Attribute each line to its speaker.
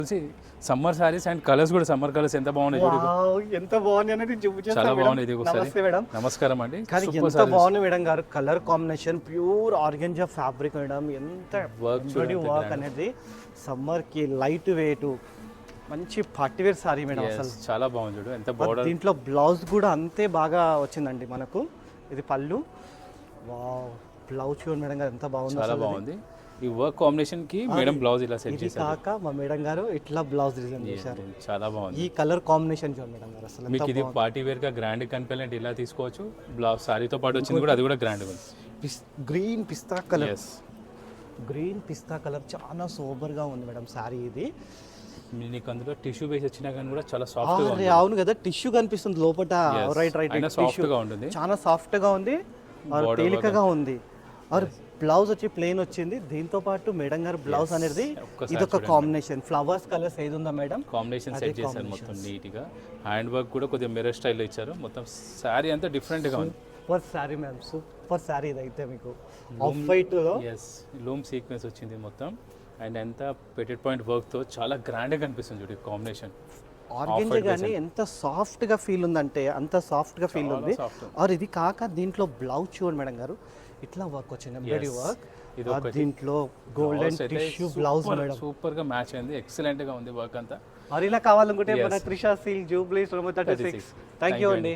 Speaker 1: Summer saris and colours కూడా summer colours ఎంత బాగున్నాయి చూడు.
Speaker 2: ఎంత బాగుంది అనేది చూపించాను.
Speaker 1: చాలా బాగున్నాయి. ఇది ఒకసారి
Speaker 2: నమస్తే మేడం.
Speaker 1: నమస్కారం అండి.
Speaker 2: కానీ ఎంత బాగుంది మేడం గారు, colour combination pure organza fabric madam. ఎంత వర్క్ అనేది సమ్మర్ కి లైట్ వెయిట్ మంచి పార్టీ వేర్ సారీ మేడం. అసలు
Speaker 1: చాలా బాగుంది చూడు. ఎంత బోర్డర్,
Speaker 2: దీంట్లో బ్లౌజ్ కూడా అంతే బాగా వచ్చిందండి మనకు. ఇది పళ్ళు. వావ్, బ్లౌజ్ చూడండి మేడం గారు ఎంత బాగుంది.
Speaker 1: చాలా బాగుంది. ఈ వర్క్ కాంబినేషన్ కి మేడం బ్లౌజ్ ఇలా సెట్ చేశారు.
Speaker 2: కాక మా మేడం గారు ఇట్లా బ్లౌజ్ డిజైన్ చేశారు.
Speaker 1: చాలా బాగుంది.
Speaker 2: ఈ కలర్ కాంబినేషన్ చూడండి మేడం గారు. అసలు
Speaker 1: మీకు ఇది పార్టీ వేర్ గా గ్రాండ్ కనిపించాలంటే ఇలా తీసుకోవచ్చు. బ్లౌజ్ సారీతో పాటు వచ్చింది కూడా, అది కూడా గ్రాండ్ ఉంది.
Speaker 2: గ్రీన్ పిస్తా కలర్. గ్రీన్ పిస్తా కలర్ చాలా సూపర్ గా ఉంది మేడం సారీ. ఇది
Speaker 1: నీకు అందులో టిష్యూ బేస్ వచ్చినా కానీ కూడా చాలా సాఫ్ట్ గా ఉంది.
Speaker 2: అవును కదా, టిష్యూ కనిపిస్తుంది లోపల. రైట్
Speaker 1: సాఫ్ట్ గా ఉంటుంది.
Speaker 2: చాలా సాఫ్ట్ గా ఉంది, తేలికగా ఉంది. బ్లౌజ్ వచ్చి ప్లెయిన్ వచ్చింది. దీంతో పాటు మేడం గారు బ్లౌజ్ అనేది ఇదొక కాంబినేషన్. ఫ్లవర్స్ కలర్స్ ఏది ఉందా మేడం,
Speaker 1: కాంబినేషన్ సెట్ చేశారు మొత్తం నీట్ గా. హ్యాండ్ వర్క్ కూడా కొద్దిగా మిర్రర్ స్టైల్లో ఇచ్చారు. మొత్తం సారీ అంతా డిఫరెంట్ గా ఉంది.
Speaker 2: Super sorry ma'am, super sorry. ఇదైతే మీకు ఆఫ్ వైట్ లో
Speaker 1: లూమ్ సీక్వెన్స్ వచ్చింది మొత్తం. అండ్ ఎంత పెటెడ్ పాయింట్ వర్క్ తో చాలా గ్రాండ్ గా కనిపిస్తుంది చూడు కాంబినేషన్.
Speaker 2: ఆర్గెంజా కానీ ఎంత సాఫ్ట్ గా ఫీల్ ఉందంటే అంత సాఫ్ట్ గా ఫీల్ ఉంది. ఆర్ ఇది కాక దీంట్లో బ్లౌజ్ చూడండి మేడం గారు, ఇట్లా వర్క్ వచ్చింది, ఎంబ్రాయిడరీ వర్క్. దీంట్లో golden tissue blouse madam,
Speaker 1: super గా మ్యాచ్ అయింది. ఎక్సలెంట్ గా ఉంది వర్క్ అంతా.
Speaker 2: మరి ఇలా కావాలనుకుంటే మన Trisha silk Jubilee 36. Thank you అండి.